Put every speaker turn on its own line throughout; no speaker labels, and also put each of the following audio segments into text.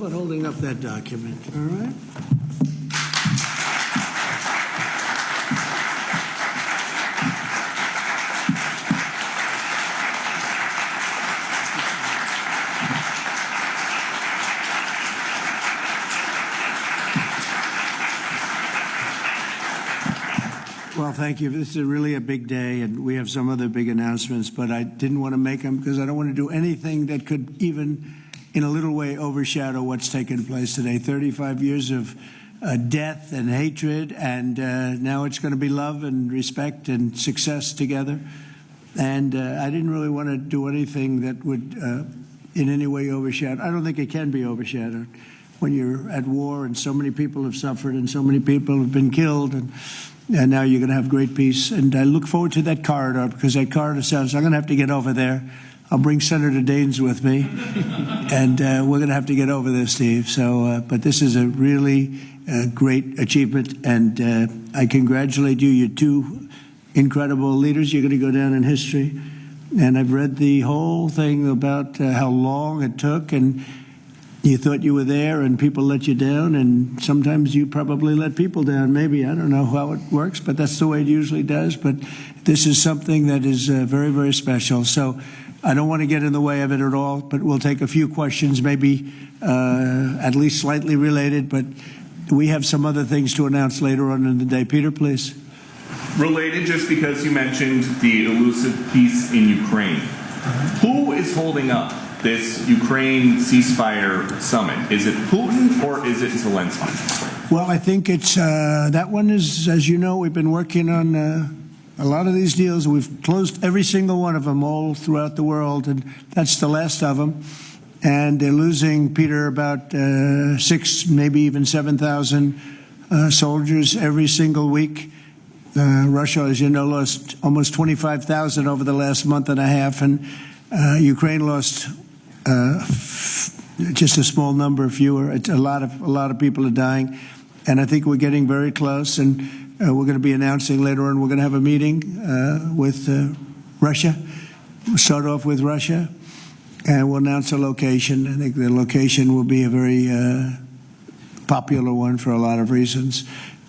about holding up that document, all right? Well, thank you. This is really a big day, and we have some other big announcements, but I didn't want to make them because I don't want to do anything that could even, in a little way, overshadow what's taken place today. 35 years of death and hatred, and now it's going to be love and respect and success together. And I didn't really want to do anything that would in any way overshadow. I don't think it can be overshadowed when you're at war and so many people have suffered and so many people have been killed, and now you're going to have great peace. And I look forward to that corridor, because that corridor sounds, I'm going to have to get over there. I'll bring Senator Daines with me, and we're going to have to get over there, Steve. So, but this is a really great achievement, and I congratulate you. You're two incredible leaders. You're going to go down in history. And I've read the whole thing about how long it took, and you thought you were there and people let you down, and sometimes you probably let people down. Maybe, I don't know how it works, but that's the way it usually does. But this is something that is very, very special. So I don't want to get in the way of it at all, but we'll take a few questions, maybe at least slightly related, but we have some other things to announce later on in the day. Peter, please.
Related, just because you mentioned the elusive peace in Ukraine. Who is holding up this Ukraine ceasefire summit? Is it Putin or is it Zelensky?
Well, I think it's that one is, as you know, we've been working on a lot of these deals. We've closed every single one of them all throughout the world, and that's the last of them. And they're losing, Peter, about 6, maybe even 7,000 soldiers every single week. Russia, as you know, lost almost 25,000 over the last month and a half, and Ukraine lost just a small number, fewer. It's a lot of people are dying, and I think we're getting very close. And we're going to be announcing later on. We're going to have a meeting with Russia. We'll start off with Russia, and we'll announce a location. I think the location will be a very popular one for a lot of reasons.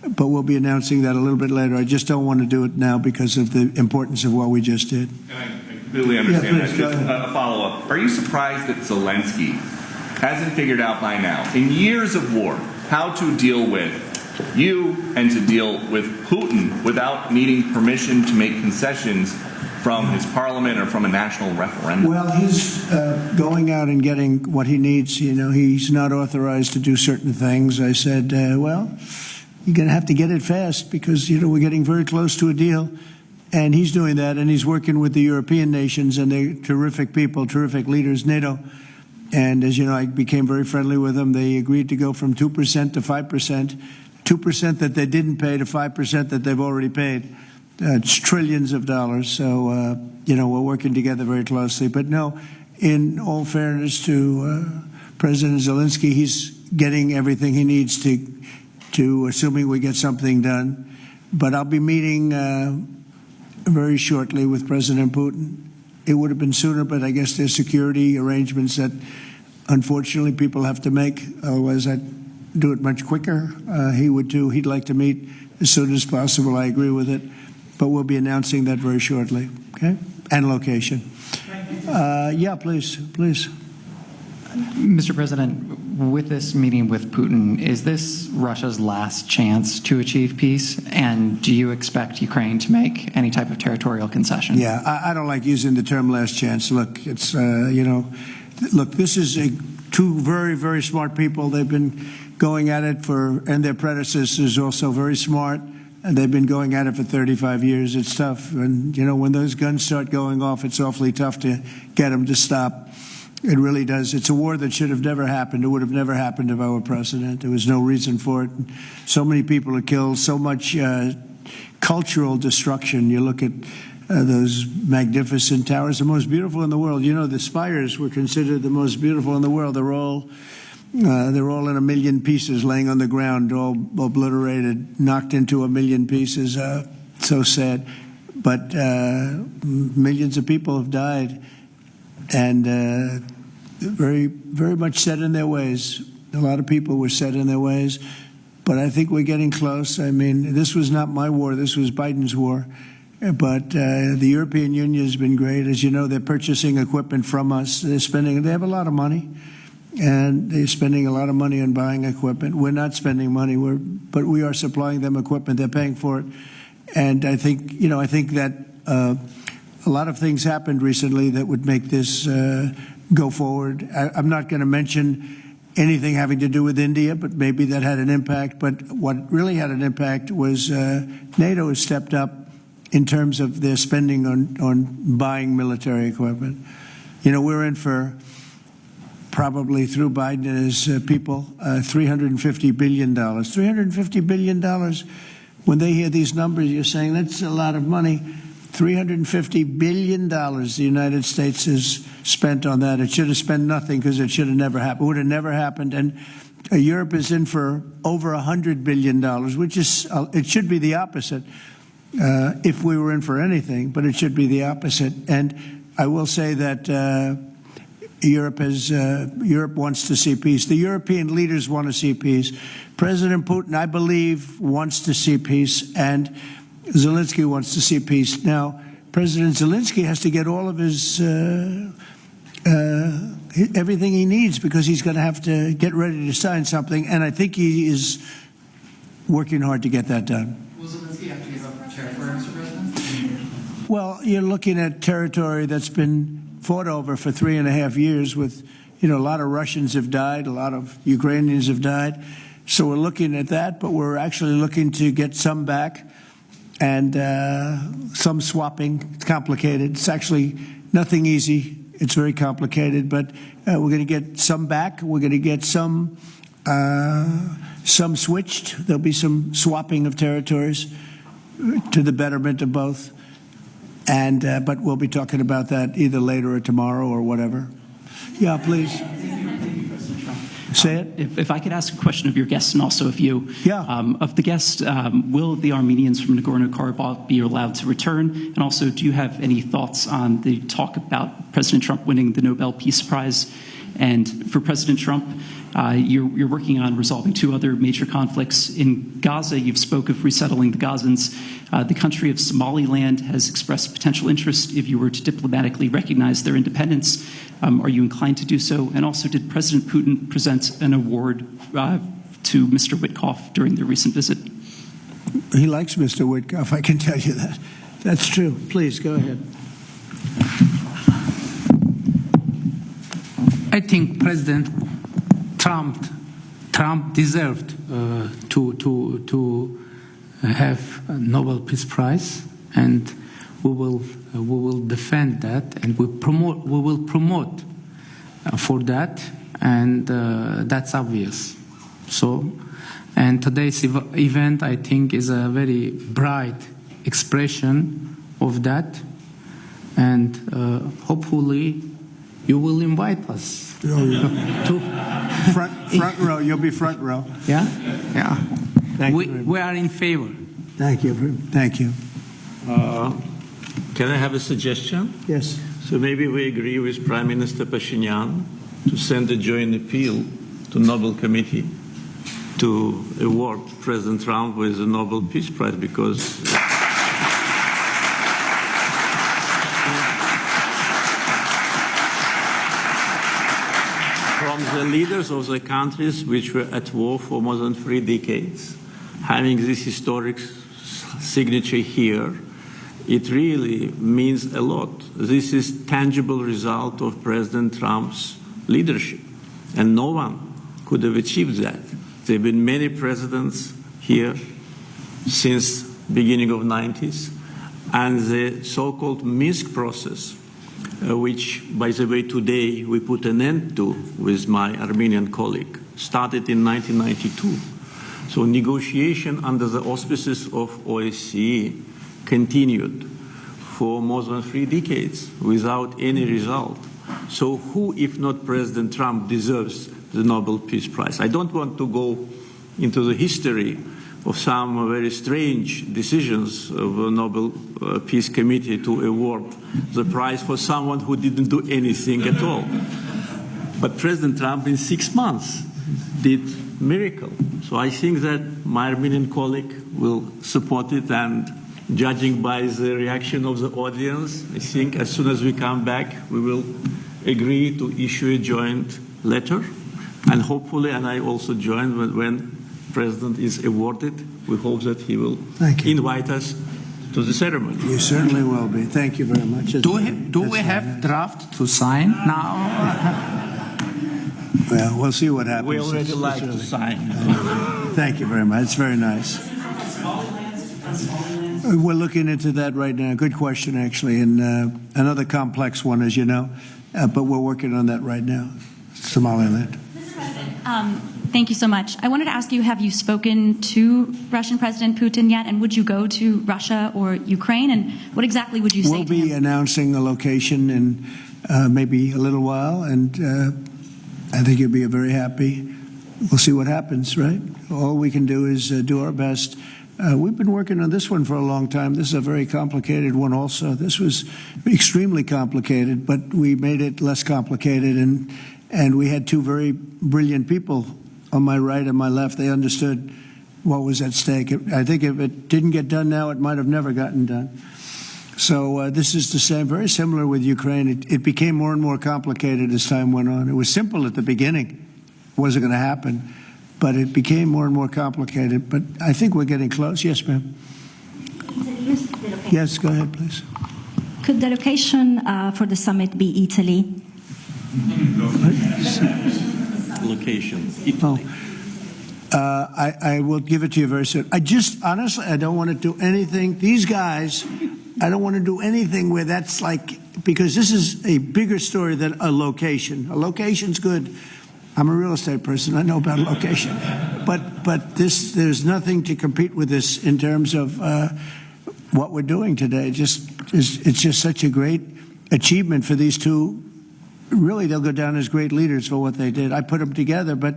But we'll be announcing that a little bit later. I just don't want to do it now because of the importance of what we just did.
I completely understand that. Just a follow-up. Are you surprised that Zelensky hasn't figured out by now, in years of war, how to deal with you and to deal with Putin without needing permission to make concessions from his parliament or from a national referendum?
Well, he's going out and getting what he needs. You know, he's not authorized to do certain things. I said, well, you're going to have to get it fast because, you know, we're getting very close to a deal. And he's doing that, and he's working with the European nations, and they're terrific people, terrific leaders, NATO. And as you know, I became very friendly with them. They agreed to go from 2% to 5%, 2% that they didn't pay to 5% that they've already paid. It's trillions of dollars. So, you know, we're working together very closely. But no, in all fairness to President Zelensky, he's getting everything he needs to assuming we get something done. But I'll be meeting very shortly with President Putin. It would have been sooner, but I guess there's security arrangements that unfortunately people have to make. Otherwise, I'd do it much quicker. He would too. He'd like to meet as soon as possible. I agree with it. But we'll be announcing that very shortly, okay? And location. Yeah, please.
Mr. President, with this meeting with Putin, is this Russia's last chance to achieve peace? And do you expect Ukraine to make any type of territorial concession?
Yeah, I don't like using the term last chance. Look, it's, you know, look, this is two very, very smart people. They've been going at it and their predecessors also very smart. And they've been going at it for 35 years. It's tough. And, you know, when those guns start going off, it's awfully tough to get them to stop. It really does. It's a war that should have never happened. It would have never happened if I were president. There was no reason for it. So many people are killed, so much cultural destruction. You look at those magnificent towers, the most beautiful in the world. You know, the spires were considered the most beautiful in the world. They're all in a million pieces, laying on the ground, all obliterated, knocked into a million pieces. So sad. But millions of people have died. And very, very much set in their ways. A lot of people were set in their ways. But I think we're getting close. I mean, this was not my war. This was Biden's war. But the European Union has been great. As you know, they're purchasing equipment from us. They have a lot of money. And they're spending a lot of money on buying equipment. We're not spending money, but we are supplying them equipment. They're paying for it. And I think that a lot of things happened recently that would make this go forward. I'm not going to mention anything having to do with India, but maybe that had an impact. But what really had an impact was NATO has stepped up in terms of their spending on buying military equipment. You know, we're in for, probably through Biden and his people, $350 billion. $350 billion. When they hear these numbers, you're saying that's a lot of money. $350 billion the United States has spent on that. It should have spent nothing because it should have never happened. It would have never happened. And Europe is in for over $100 billion, which is, it should be the opposite if we were in for anything, but it should be the opposite. And I will say that Europe wants to see peace. The European leaders want to see peace. President Putin, I believe, wants to see peace, and Zelensky wants to see peace. Now, President Zelensky has to get all of his everything he needs because he's going to have to get ready to sign something, and I think he is working hard to get that done.
Will Zelensky have to give up territory, Mr. President?
Well, you're looking at territory that's been fought over for 3.5 years with, a lot of Russians have died, a lot of Ukrainians have died. So we're looking at that, but we're actually looking to get some back and some swapping. It's complicated. It's actually nothing easy. It's very complicated, but we're going to get some back. We're going to get some switched. There'll be some swapping of territories to the betterment of both. And but we'll be talking about that either later or tomorrow or whatever. Yeah, please. Say it.
If I could ask a question of your guests and also of you.
Yeah.
Of the guests, will the Armenians from Nagorno-Karabakh be allowed to return? And also, do you have any thoughts on the talk about President Trump winning the Nobel Peace Prize? And for President Trump, you're working on resolving 2 other major conflicts. In Gaza, you've spoke of resettling the Gazans. The country of Somaliland has expressed potential interest if you were to diplomatically recognize their independence. Are you inclined to do so? And also, did President Putin present an award to Mr. Witkoff during their recent visit?
He likes Mr. Witkoff, I can tell you that. That's true. Please, go ahead.
I think President Trump deserved to have a Nobel Peace Prize, and we will defend that, and we will promote for that, and that's obvious. So, and today's event, I think, is a very bright expression of that, and hopefully you will invite us.
Oh, yeah.
to
front row. You'll be front row.
Yeah.
Thank you.
We are in favor.
Thank you. Thank you.
Can I have a suggestion?
Yes.
So maybe we agree with Prime Minister Pashinyan to send a joint appeal to Nobel Committee to award President Trump with the Nobel Peace Prize, because from the leaders of the countries which were at war for more than 3 decades, having this historic signature here, it really means a lot. This is tangible result of President Trump's leadership, and no one could have achieved that. There have been many presidents here since beginning of 90s, and the so-called Minsk process, which, by the way, today we put an end to with my Armenian colleague, started in 1992. So negotiation under the auspices of OSCE continued for more than 3 decades without any result. So who, if not President Trump, deserves the Nobel Peace Prize? I don't want to go into the history of some very strange decisions of the Nobel Peace Committee to award the prize for someone who didn't do anything at all. But President Trump, in 6 months, did miracle. So I think that my Armenian colleague will support it, and judging by the reaction of the audience, I think as soon as we come back, we will agree to issue a joint letter. And hopefully, and I also join when President is awarded, we hope that he will invite us to the ceremony.
You certainly will be. Thank you very much.
Do we have draft to sign now?
Well, we'll see what happens.
We already like to sign.
Thank you very much. It's very nice. We're looking into that right now. Good question, actually, and another complex one, as you know, but we're working on that right now. Somaliland.
Mr. President, thank you so much. I wanted to ask you, have you spoken to Russian President Putin yet, and would you go to Russia or Ukraine, and what exactly would you say to him?
We'll be announcing a location in maybe a little while, and I think you'll be very happy. We'll see what happens, right? All we can do is do our best. We've been working on this one for a long time. This is a very complicated one also. This was extremely complicated, but we made it less complicated, and we had two very brilliant people on my right and my left. They understood what was at stake. I think if it didn't get done now, it might have never gotten done. So this is the same, very similar with Ukraine. It became more and more complicated as time went on. It was simple at the beginning. It wasn't going to happen. But it became more and more complicated. But I think we're getting close. Yes, ma'am. Yes, go ahead, please.
Could the location for the summit be Italy?
Location,
Italy. I will give it to you very soon. Honestly, I don't want to do anything. These guys, I don't want to do anything where that's like, because this is a bigger story than a location. A location's good. I'm a real estate person. I know about location, but there's nothing to compete with this in terms of what we're doing today. It's just such a great achievement for these two. Really, they'll go down as great leaders for what they did. I put them together, but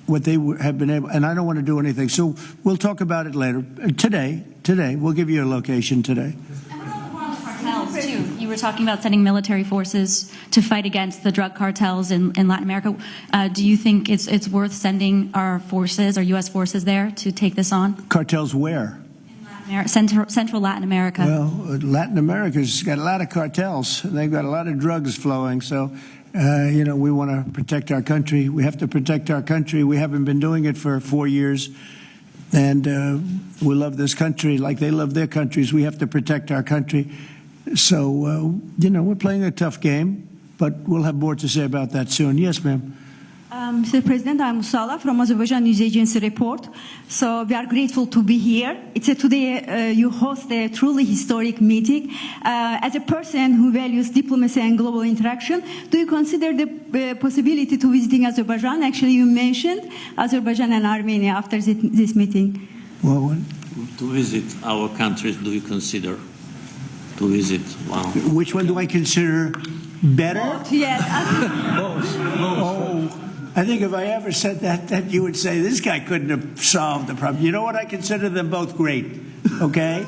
what they have been able, and I don't want to do anything. So we'll talk about it later. Today, we'll give you a location today.
Cartels too. You were talking about sending military forces to fight against the drug cartels in Latin America. Do you think it's worth sending our forces, our U.S. forces there to take this on?
Cartels where?
In Latin Central Latin America.
Well, Latin America's got a lot of cartels. They've got a lot of drugs flowing. So, we want to protect our country. We have to protect our country. We haven't been doing it for 4 years. And we love this country like they love their countries. We have to protect our country. So, we're playing a tough game, but we'll have more to say about that soon. Yes, ma'am.
Mr. President, I'm Musala from Azerbaijan News Agency Report. So we are grateful to be here. Today you host a truly historic meeting. As a person who values diplomacy and global interaction, do you consider the possibility to visiting Azerbaijan? Actually, you mentioned Azerbaijan and Armenia after this meeting.
Well,
to visit our countries, do you consider to visit? Wow.
Which one do I consider better?
Both, yes.
Oh, I think if I ever said that you would say, this guy couldn't have solved the problem. You know what? I consider them both great, okay?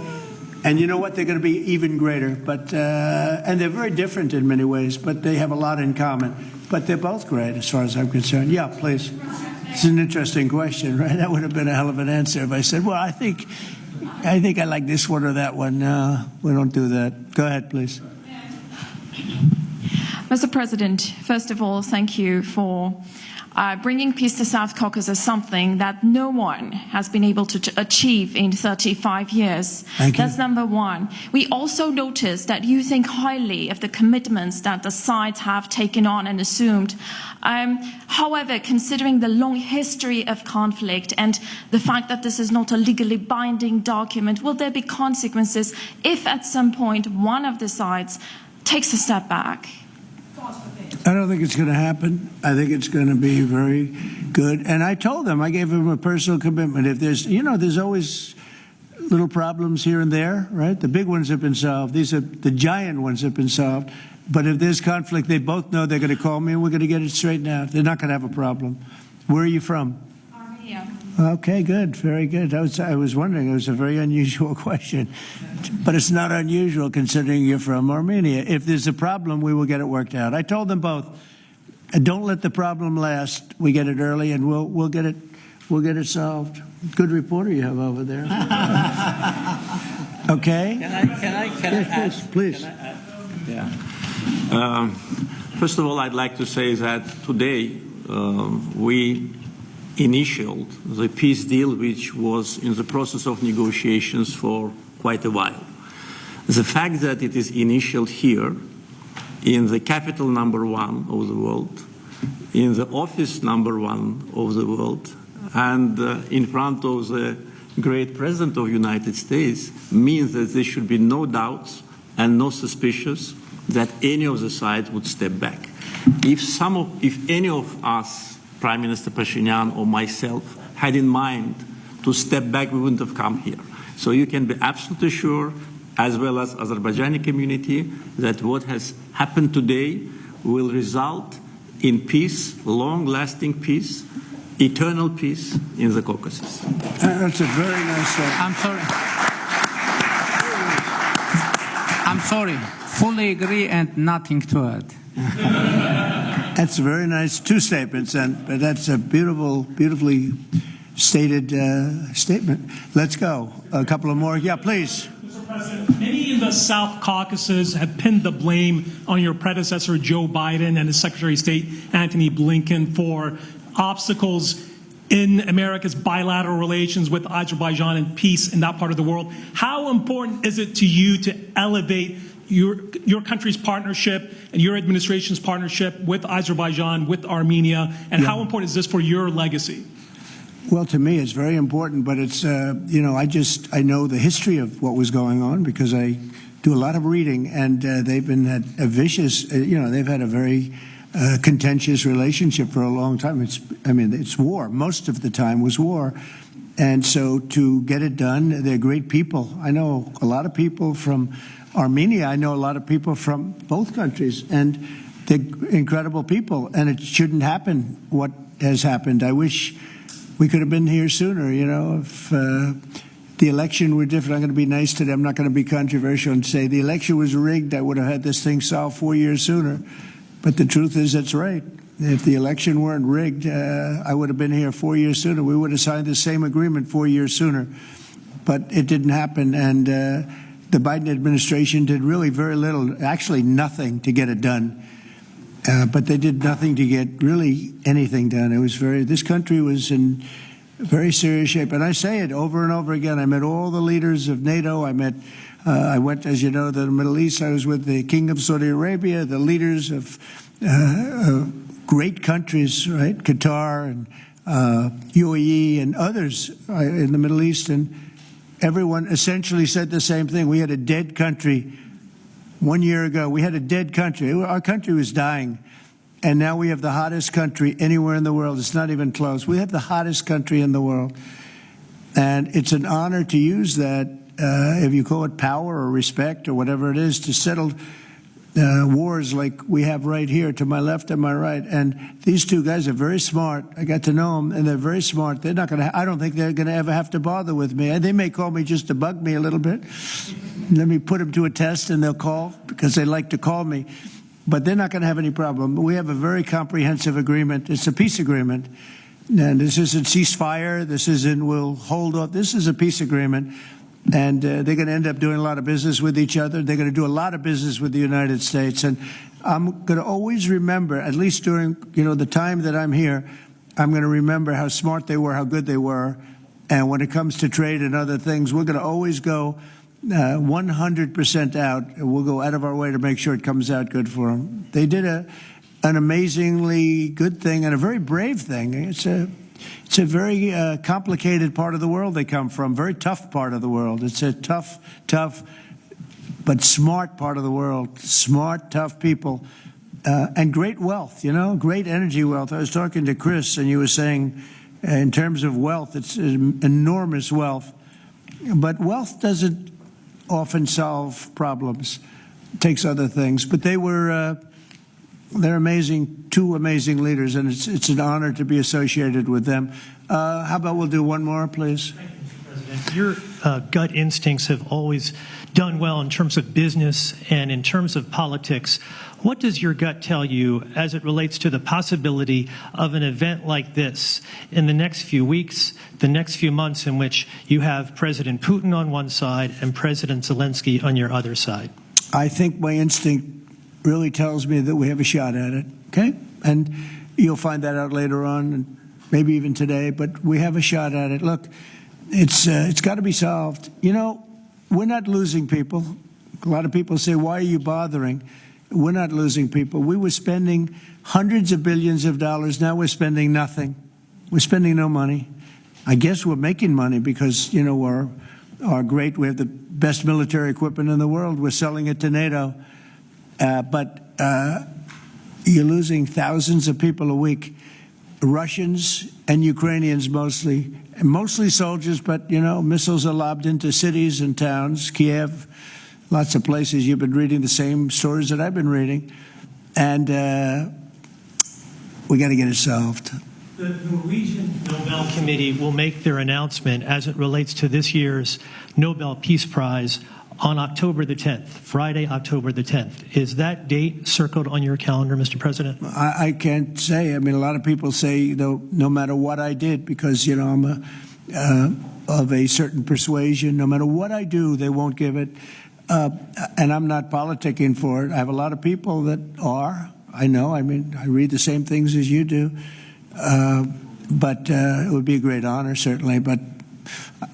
And you know what? They're going to be even greater. But and they're very different in many ways, but they have a lot in common. But they're both great as far as I'm concerned. Yeah, please. It's an interesting question, right? That would have been a hell of an answer if I said, well, I think I like this one or that one. No, we don't do that. Go ahead, please.
Mr. President, first of all, thank you for bringing peace to South Caucasus, something that no one has been able to achieve in 35 years.
Thank you.
That's number one. We also noticed that you think highly of the commitments that the sides have taken on and assumed. However, considering the long history of conflict and the fact that this is not a legally binding document, will there be consequences if at some point one of the sides takes a step back?
I don't think it's going to happen. I think it's going to be very good. And I told them, I gave them a personal commitment. If there's always little problems here and there, right? The big ones have been solved. These are the giant ones have been solved. But if there's conflict, they both know they're going to call me and we're going to get it straightened out. They're not going to have a problem. Where are you from?
Armenia.
Okay, good. Very good. I was wondering. It was a very unusual question. But it's not unusual considering you're from Armenia. If there's a problem, we will get it worked out. I told them both, don't let the problem last. We get it early, and we'll get it solved. Good reporter you have over there. Okay.
Can I
Yes,
add?
please.
Can I add? Yeah. First of all, I'd like to say that today we initialed the peace deal, which was in the process of negotiations for quite a while. The fact that it is initialed here, in the capital #1 of the world, in the office #1 of the world, and in front of the great president of the United States, means that there should be no doubts and no suspicions that any of the sides would step back. If any of us, Prime Minister Pashinyan or myself, had in mind to step back, we wouldn't have come here. So you can be absolutely sure, as well as Azerbaijani community, that what has happened today will result in peace, long-lasting peace, eternal peace in the Caucasus.
That's a very nice thing.
I'm sorry. Fully agree and nothing to add.
That's a very nice two statements, but that's a beautifully stated statement. Let's go. A couple of more. Yeah, please.
Mr. President, many in the South Caucasus have pinned the blame on your predecessor, Joe Biden, and his Secretary of State, Antony Blinken, for obstacles in America's bilateral relations with Azerbaijan and peace in that part of the world. How important is it to you to elevate your country's partnership and your administration's partnership with Azerbaijan, with Armenia, and how important is this for your legacy?
Well, to me, it's very important, but it's, I know the history of what was going on because I do a lot of reading, and they've been at a they've had a very contentious relationship for a long time. It's war. Most of the time was war. And so to get it done, they're great people. I know a lot of people from Armenia. I know a lot of people from both countries, and they're incredible people, and it shouldn't happen what has happened. I wish we could have been here sooner, if the election were different. I'm going to be nice today. I'm not going to be controversial and say the election was rigged. I would have had this thing solved 4 years sooner. But the truth is, that's right. If the election weren't rigged, I would have been here 4 years sooner. We would have signed the same agreement 4 years sooner. But it didn't happen, and the Biden administration did really very little, actually nothing, to get it done. But they did nothing to get really anything done. This country was in very serious shape. And I say it over and over again. I met all the leaders of NATO. I went, as you know, to the Middle East. I was with the King of Saudi Arabia, the leaders of great countries, right? Qatar and UAE and others in the Middle East. And everyone essentially said the same thing. We had a dead country 1 year ago. We had a dead country. Our country was dying. And now we have the hottest country anywhere in the world. It's not even close. We have the hottest country in the world. And it's an honor to use that, if you call it power or respect or whatever it is, to settle wars like we have right here to my left and my right. And these two guys are very smart. I got to know them, and they're very smart. They're not going to. I don't think they're going to ever have to bother with me. They may call me just to bug me a little bit. Let me put them to a test, and they'll call because they like to call me. But they're not going to have any problem. We have a very comprehensive agreement. It's a peace agreement. And this isn't ceasefire. This isn't we'll hold off. This is a peace agreement. And they're going to end up doing a lot of business with each other. They're going to do a lot of business with the United States. And I'm going to always remember, at least during the time that I'm here, I'm going to remember how smart they were, how good they were. And when it comes to trade and other things, we're going to always go 100% out. We'll go out of our way to make sure it comes out good for them. They did an amazingly good thing and a very brave thing. It's a very complicated part of the world they come from, very tough part of the world. It's a tough, but smart part of the world, smart, tough people, and great wealth, great energy wealth. I was talking to Chris, and you were saying in terms of wealth, it's enormous wealth. But wealth doesn't often solve problems. It takes other things. But they're amazing, two amazing leaders, and it's an honor to be associated with them. How about we'll do one more, please?
Thank you, Mr. President. Your gut instincts have always done well in terms of business and in terms of politics. What does your gut tell you as it relates to the possibility of an event like this in the next few weeks, the next few months, in which you have President Putin on one side and President Zelensky on your other side?
I think my instinct really tells me that we have a shot at it, okay? And you'll find that out later on, and maybe even today, but we have a shot at it. Look, it's got to be solved. You know, we're not losing people. A lot of people say, why are you bothering? We're not losing people. We were spending hundreds of billions of dollars. Now we're spending nothing. We're spending no money. I guess we're making money because, you know, we have the best military equipment in the world. We're selling it to NATO. But you're losing thousands of people a week. Russians and Ukrainians mostly soldiers, but, you know, missiles are lobbed into cities and towns, Kiev, lots of places. You've been reading the same stories that I've been reading. And we got to get it solved.
The Norwegian Nobel Committee will make their announcement as it relates to this year's Nobel Peace Prize on October the 10th, Friday, October the 10th. Is that date circled on your calendar, Mr. President?
I can't say. I mean, a lot of people say, no matter what I did, because, you know, I'm of a certain persuasion, no matter what I do, they won't give it. And I'm not politicking for it. I have a lot of people that are. I know. I mean, I read the same things as you do. But it would be a great honor, certainly. But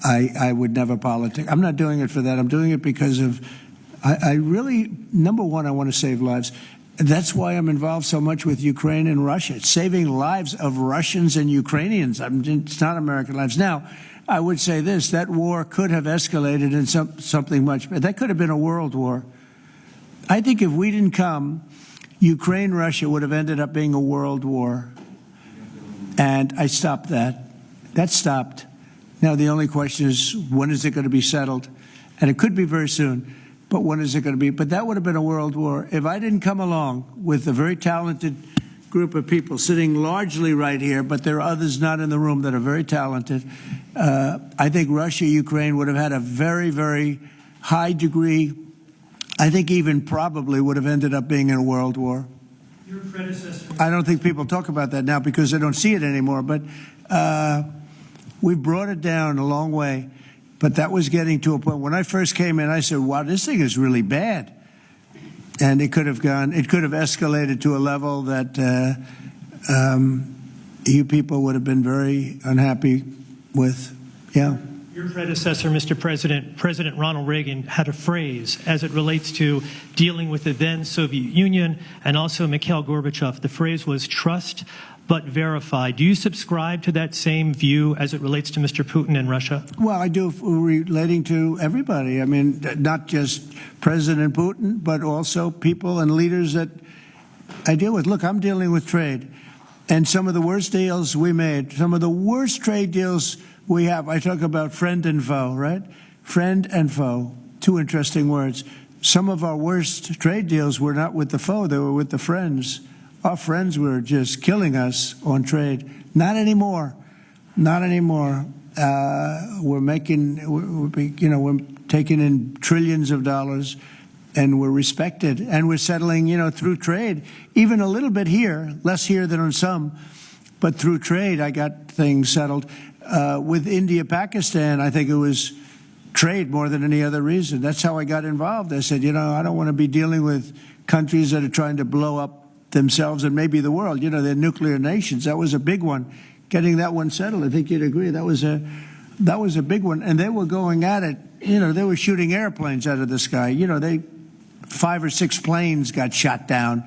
I would never politic. I'm not doing it for that. I'm doing it because of, I really, number one, I want to save lives. That's why I'm involved so much with Ukraine and Russia. It's saving lives of Russians and Ukrainians. It's not American lives. Now, I would say this, that war could have escalated in something much better. That could have been a world war. I think if we didn't come, Ukraine-Russia would have ended up being a world war. And I stopped that. That stopped. Now, the only question is, when is it going to be settled? And it could be very soon, but when is it going to be? But that would have been a world war. If I didn't come along with a very talented group of people sitting largely right here, but there are others not in the room that are very talented, I think Russia, Ukraine would have had a very, very high degree, I think even probably would have ended up being in a world war.
Your predecessor.
I don't think people talk about that now because they don't see it anymore, but we've brought it down a long way. But that was getting to a point. When I first came in, I said, wow, this thing is really bad. And it could have escalated to a level that you people would have been very unhappy with. Yeah.
Your predecessor, Mr. President, President Ronald Reagan, had a phrase as it relates to dealing with the then Soviet Union and also Mikhail Gorbachev. The phrase was trust but verify. Do you subscribe to that same view as it relates to Mr. Putin and Russia?
Well, I do, relating to everybody. I mean, not just President Putin, but also people and leaders that I deal with. Look, I'm dealing with trade. And some of the worst deals we made, some of the worst trade deals we have, I talk about friend and foe, right? Friend and foe, two interesting words. Some of our worst trade deals were not with the foe, they were with the friends. Our friends were just killing us on trade. Not anymore. Not anymore. We're taking in trillions of dollars, and we're respected, and we're settling, through trade, even a little bit here, less here than on some, but through trade, I got things settled. With India, Pakistan, I think it was trade more than any other reason. That's how I got involved. I said, I don't want to be dealing with countries that are trying to blow up themselves and maybe the world. They're nuclear nations. That was a big one. Getting that one settled, I think you'd agree. That was a big one. And they were going at it. They were shooting airplanes out of the sky. 5 or 6 planes got shot down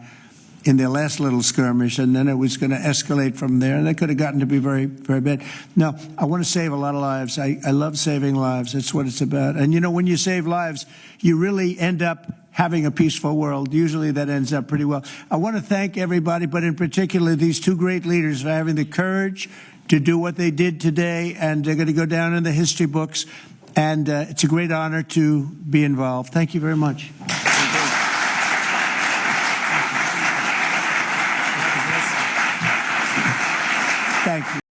in their last little skirmish, and then it was going to escalate from there. And that could have gotten to be very, very bad. No, I want to save a lot of lives. I love saving lives. That's what it's about. And when you save lives, you really end up having a peaceful world. Usually that ends up pretty well. I want to thank everybody, but in particular these two great leaders for having the courage to do what they did today, and they're going to go down in the history books. And it's a great honor to be involved. Thank you very much. Thank you.